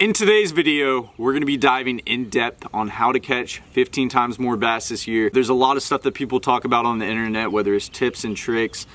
In today's video, we're going to be diving in depth on how to catch 15 times more bass this year. There's a lot of stuff that people talk about on the internet, whether it's tips and tricks,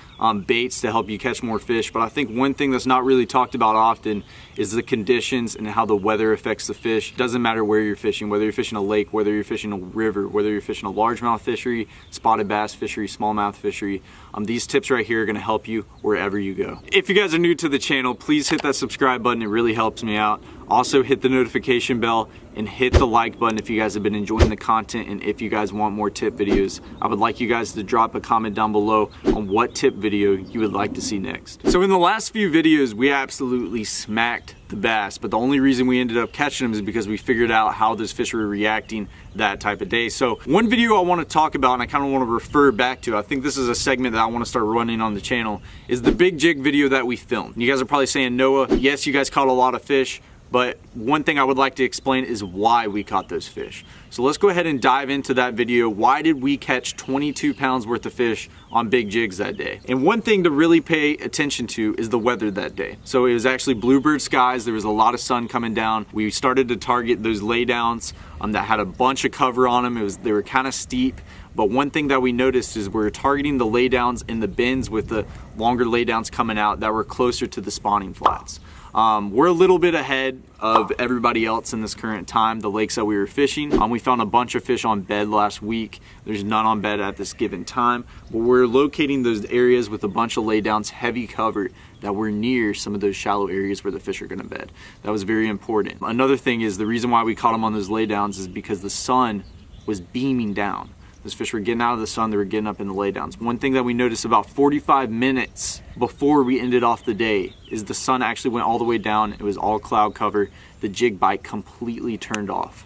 baits to help you catch more fish. But I think one thing that's not really talked about often is the conditions and how the weather affects the fish. It doesn't matter where you're fishing, whether you're fishing a lake, whether you're fishing a river, whether you're fishing a largemouth fishery, spotted bass fishery, smallmouth fishery. These tips right here are going to help you wherever you go. If you guys are new to the channel, please hit that subscribe button. It really helps me out. Also hit the notification bell and hit the like button if you guys have been enjoying the content, and if you guys want more tip videos. I would like you guys to drop a comment down below on what tip video you would like to see next. So in the last few videos, we absolutely smacked the bass, but the only reason we ended up catching them is because we figured out how those fish were reacting that type of day. So one video I want to talk about, and I kind of want to refer back to, I think this is a segment that I want to start running on the channel, is the big jig video that we filmed. You guys are probably saying, Noah, yes, you guys caught a lot of fish, but one thing I would like to explain is why we caught those fish. So let's go ahead and dive into that video. Why did we catch 22 pounds worth of fish on big jigs that day? And one thing to really pay attention to is the weather that day. So it was actually bluebird skies. There was a lot of sun coming down. We started to target those laydowns that had a bunch of cover on them. They were kind of steep. But one thing that we noticed is we're targeting the laydowns in the bends with the longer laydowns coming out that were closer to the spawning flats. We're a little bit ahead of everybody else in this current time, the lakes that we were fishing. We found a bunch of fish on bed last week. There's none on bed at this given time, but we're locating those areas with a bunch of laydowns, heavy cover, that were near some of those shallow areas where the fish are gonna bed. That was very important. Another thing is the reason why we caught them on those laydowns is because the sun was beaming down. Those fish were getting out of the sun, they were getting up in the laydowns. One thing that we noticed about 45 minutes before we ended off the day is the sun actually went all the way down. It was all cloud cover. The jig bite completely turned off.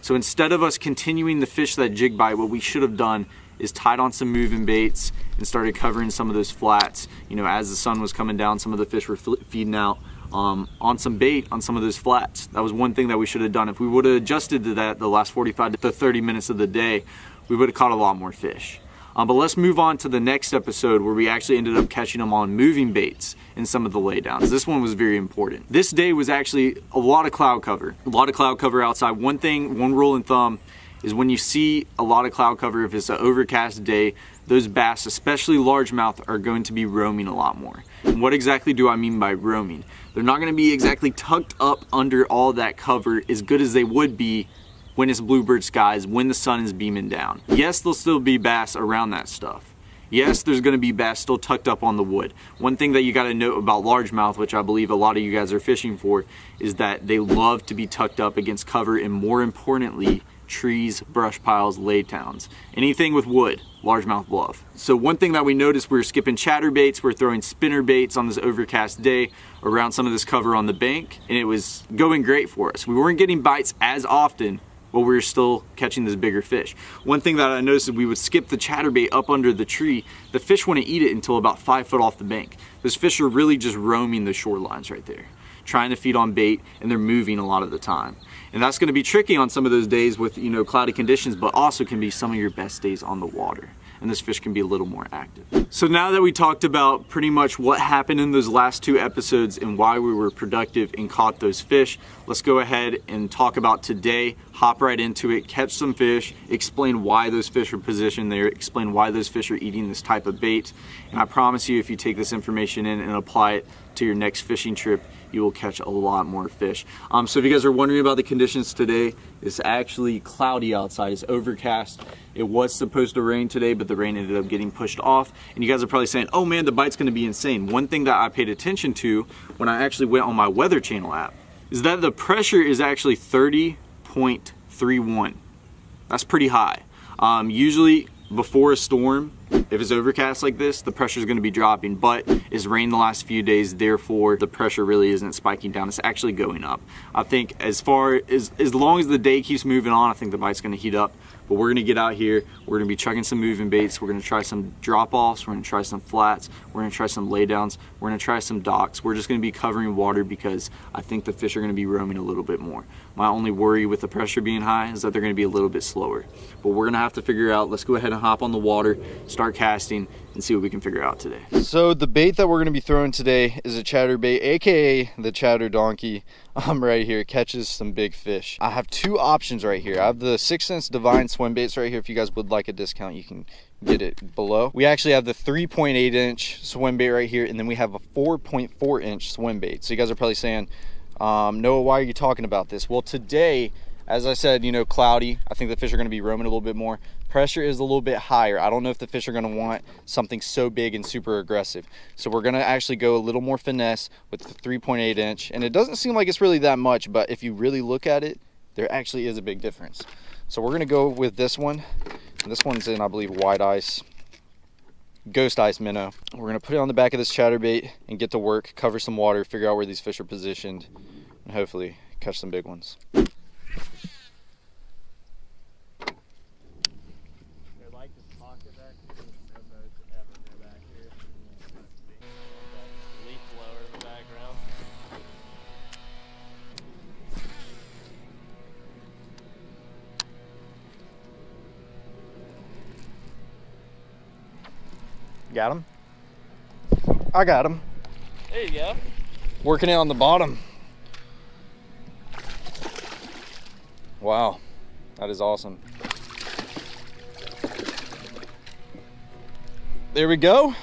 So instead of us continuing to fish that jig bite, what we should have done is tied on some moving baits and started covering some of those flats. You know, as the sun was coming down, some of the fish were feeding out on some bait on some of those flats. That was one thing that we should have done. If we would have adjusted to that the last 45 to 30 minutes of the day, we would have caught a lot more fish. But let's move on to the next episode where we actually ended up catching them on moving baits in some of the laydowns. This one was very important. This day was actually a lot of cloud cover. A lot of cloud cover outside. One rule of thumb is when you see a lot of cloud cover, if it's an overcast day, those bass, especially largemouth, are going to be roaming a lot more. And what exactly do I mean by roaming? They're not going to be exactly tucked up under all that cover as good as they would be when it's bluebird skies, when the sun is beaming down. Yes, there'll still be bass around that stuff. Yes, there's going to be bass still tucked up on the wood. One thing that you got to note about largemouth, which I believe a lot of you guys are fishing for, is that they love to be tucked up against cover, and more importantly, trees, brush piles, laydowns. Anything with wood, largemouth love. So one thing that we noticed, we were skipping chatterbaits, we're throwing spinner baits on this overcast day around some of this cover on the bank, and it was going great for us. We weren't getting bites as often, but we were still catching this bigger fish. One thing that I noticed is we would skip the chatterbait up under the tree. The fish wouldn't eat it until about 5 foot off the bank. Those fish are really just roaming the shorelines right there, trying to feed on bait, and they're moving a lot of the time. And that's gonna be tricky on some of those days with, you know, cloudy conditions, but also can be some of your best days on the water. And this fish can be a little more active. So now that we talked about pretty much what happened in those last 2 episodes and why we were productive and caught those fish, let's go ahead and talk about today, hop right into it, catch some fish, explain why those fish are positioned there, explain why those fish are eating this type of bait. And I promise you, if you take this information in and apply it to your next fishing trip, you will catch a lot more fish. So if you guys are wondering about the conditions today, it's actually cloudy outside, it's overcast. It was supposed to rain today, but the rain ended up getting pushed off. And you guys are probably saying, oh man, the bite's gonna be insane. One thing that I paid attention to when I actually went on my Weather Channel app is that the pressure is actually 30.31. That's pretty high. Usually before a storm, if it's overcast like this, the pressure is going to be dropping, but it's rained the last few days, therefore the pressure really isn't spiking down, it's actually going up. I think as long as the day keeps moving on, I think the bite's going to heat up. But we're gonna get out here, we're gonna be chucking some moving baits, we're gonna try some drop-offs, we're gonna try some flats, we're gonna try some laydowns, we're gonna try some docks. We're just gonna be covering water because I think the fish are gonna be roaming a little bit more. My only worry with the pressure being high is that they're gonna be a little bit slower. But we're gonna have to figure out, let's go ahead and hop on the water, start start casting and see what we can figure out today. So the bait that we're going to be throwing today is a chatterbait, aka the chatter donkey. Right here, catches some big fish. I have two options right here. I have the 6th Sense Divine swim baits right here. If you guys would like a discount, you can get it below. We actually have the 3.8 inch swim bait right here, and then we have a 4.4 inch swim bait. So you guys are probably saying, Noah, why are you talking about this? Well, today, as I said, you know, cloudy. I think the fish are going to be roaming a little bit more. Pressure is a little bit higher. I don't know if the fish are going to want something so big and super aggressive. So we're going to actually go a little more finesse with the 3.8 inch. And it doesn't seem like it's really that much, but if you really look at it, there actually is a big difference. So we're going to go with this one. And this one's in, I believe, white ice, ghost ice minnow. We're going to put it on the back of this chatterbait and get to work, cover some water, figure out where these fish are positioned, and hopefully catch some big ones. Got him? I got him. There you go. Working it on the bottom. Wow, that is awesome. There we go.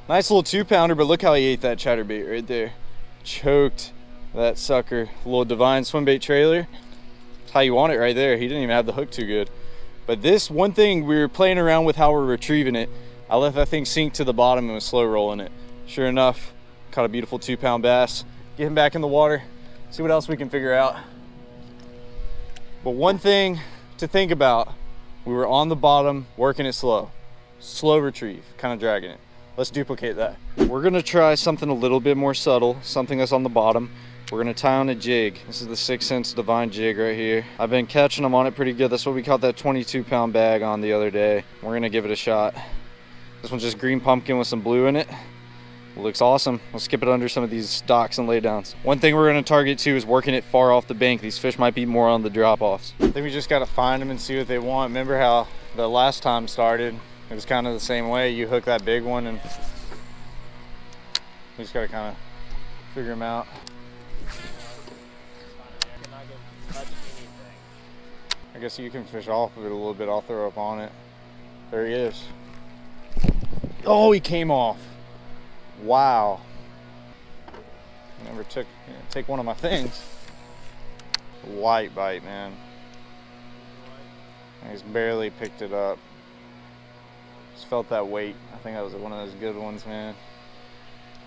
Nice little 2-pounder, but look how he ate that chatterbait right there. Choked that sucker. Little Divine swim bait trailer. That's how you want it right there. He didn't even have the hook too good. But this one thing, we were playing around with how we're retrieving it. I let that thing sink to the bottom and was slow rolling it. Sure enough, caught a beautiful 2-pound bass. Get him back in the water, see what else we can figure out. But one thing to think about, we were on the bottom, working it slow. Slow retrieve, kind of dragging it. Let's duplicate that. We're gonna try something a little bit more subtle, something that's on the bottom. We're gonna tie on a jig. This is the 6th Sense Divine jig right here. I've been catching them on it pretty good. That's what we caught that 22-pound bag on the other day. We're gonna give it a shot. This one's just green pumpkin with some blue in it. It looks awesome. We'll skip it under some of these docks and laydowns. One thing we're gonna target too is working it far off the bank. These fish might be more on the drop-offs. I think we just gotta find them and see what they want. Remember how the last time started? It was kind of the same way. You hook that big one and you just gotta kind of figure them out. I guess you can fish off of it a little bit. I'll throw up on it. There he is. Oh, he came off. Wow. Never take one of my things. White bite, man. He's barely picked it up. Just felt that weight. I think that was one of those good ones, man.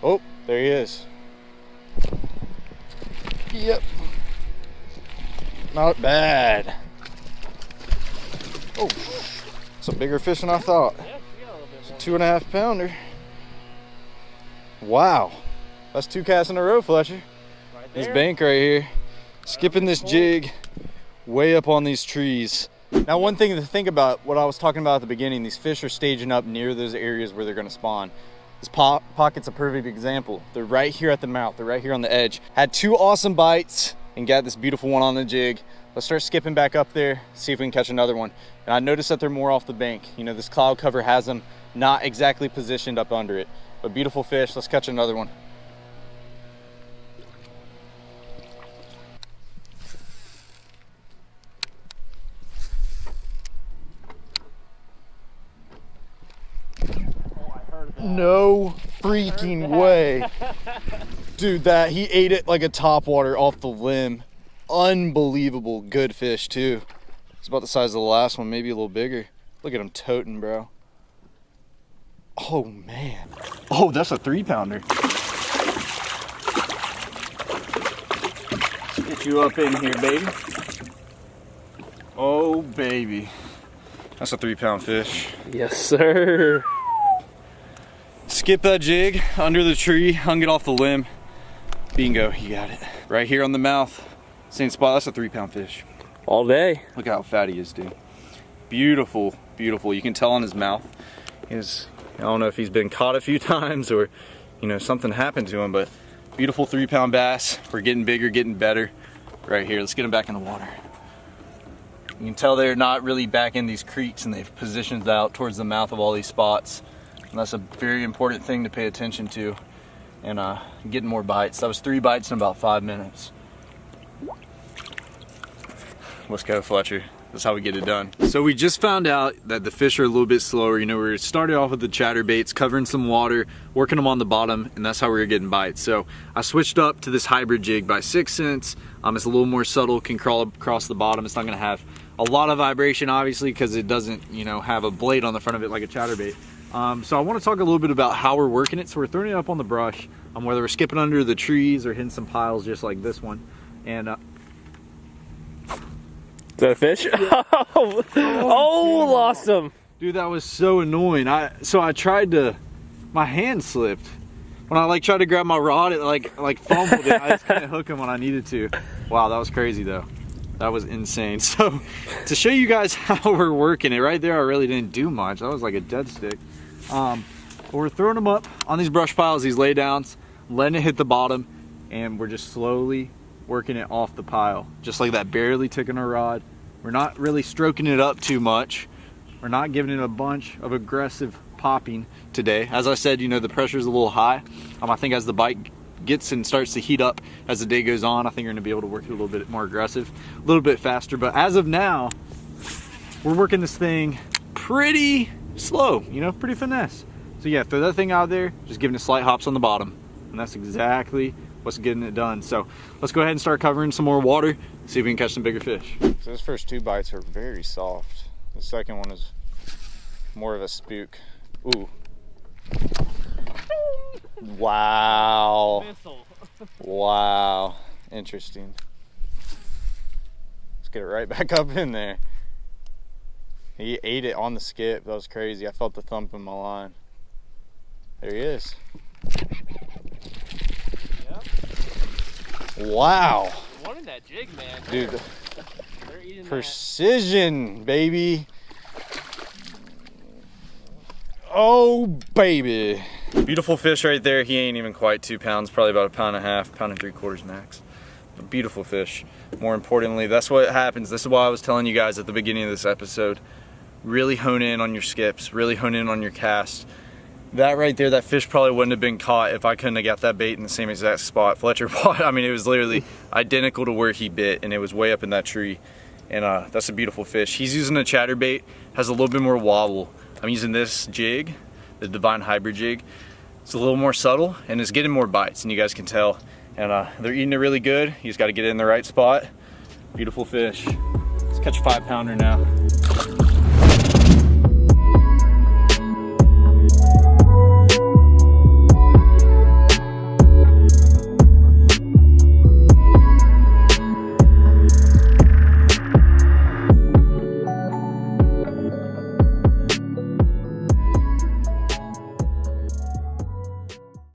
Oh, there he is. Yep. Not bad. Oh, it's a bigger fish than I thought. It's a 2.5 pounder. Wow. That's 2 casts in a row, Fletcher. Right there. This bank right here. Skipping this jig way up on these trees. Now, one thing to think about, what I was talking about at the beginning, these fish are staging up near those areas where they're gonna spawn. This pocket's a perfect example. They're right here at the mouth. They're right here on the edge. Had 2 awesome bites and got this beautiful one on the jig. Let's start skipping back up there, see if we can catch another one. And I noticed that they're more off the bank. You know, this cloud cover has them not exactly positioned up under it. But beautiful fish, let's catch another one. No freaking way. Dude, he ate it like a topwater off the limb. Unbelievable good fish too. It's about the size of the last one, maybe a little bigger. Look at him toting, bro. Oh man. Oh, that's a 3-pounder. Get you up in here, baby. Oh baby. That's a 3-pound fish. Yes, sir. Skip that jig under the tree, hung it off the limb. Bingo, you got it. Right here on the mouth. Same spot, that's a 3-pound fish. All day. Look how fat he is, dude. Beautiful, beautiful. You can tell on his mouth. I don't know if he's been caught a few times or, you know, something happened to him, but beautiful 3-pound bass. We're getting bigger, getting better right here. Let's get him back in the water. You can tell they're not really back in these creeks, and they've positioned out towards the mouth of all these spots. And that's a very important thing to pay attention to, and getting more bites. That was 3 bites in about 5 minutes. Let's go, Fletcher. That's how we get it done. So we just found out that the fish are a little bit slower. You know, we started off with the chatterbaits, covering some water, working them on the bottom, and that's how we were getting bites. So I switched up to this hybrid jig by 6 cents. It's a little more subtle, can crawl across the bottom. It's not gonna have a lot of vibration, obviously, because it doesn't, you know, have a blade on the front of it like a chatterbait. So I want to talk a little bit about how we're working it. So we're throwing it up on the brush, whether we're skipping under the trees or hitting some piles just like this one. And Is that a fish? Oh, lost him. dude, that was so annoying. So I tried to, my hand slipped. When I tried to grab my rod, it like fumbled it. I just couldn't hook him when I needed to. Wow, that was crazy though. That was insane. So to show you guys how we're working it, right there I really didn't do much. That was like a dead stick. But we're throwing them up on these brush piles, these laydowns, letting it hit the bottom, and we're just slowly working it off the pile. Just like that, barely ticking our rod. We're not really stroking it up too much. We're not giving it a bunch of aggressive popping today. As I said, you know, the pressure's a little high. I think as the bite gets and starts to heat up as the day goes on, I think you're gonna be able to work it a little bit more aggressive, a little bit faster. But as of now, we're working this thing pretty slow, you know, pretty finesse. So yeah, throw that thing out there, just giving it slight hops on the bottom. And that's exactly what's getting it done. So let's go ahead and start covering some more water, see if we can catch some bigger fish. So those first 2 bites are very soft. The second one is more of a spook. Ooh. Wow. Wow. Interesting. Let's get it right back up in there. He ate it on the skip. That was crazy. I felt the thump in my line. There he is. Yep. Wow. Wanted that jig, man. Dude, They're eating precision, baby. Oh, baby. Beautiful fish right there. He ain't even quite 2 pounds, probably about 1.5 pounds, 1.75 pounds max. A beautiful fish. More importantly, that's what happens. This is why I was telling you guys at the beginning of this episode. Really hone in on your skips, really hone in on your cast. That right there, that fish probably wouldn't have been caught if I couldn't have got that bait in the same exact spot Fletcher bought. I mean, it was literally identical to where he bit, and it was way up in that tree. And that's a beautiful fish. He's using a chatterbait, has a little bit more wobble. I'm using this jig, the Divine Hybrid jig. It's a little more subtle, and it's getting more bites, and you guys can tell. And they're eating it really good. You just gotta get it in the right spot. Beautiful fish. Let's catch a 5 pounder now.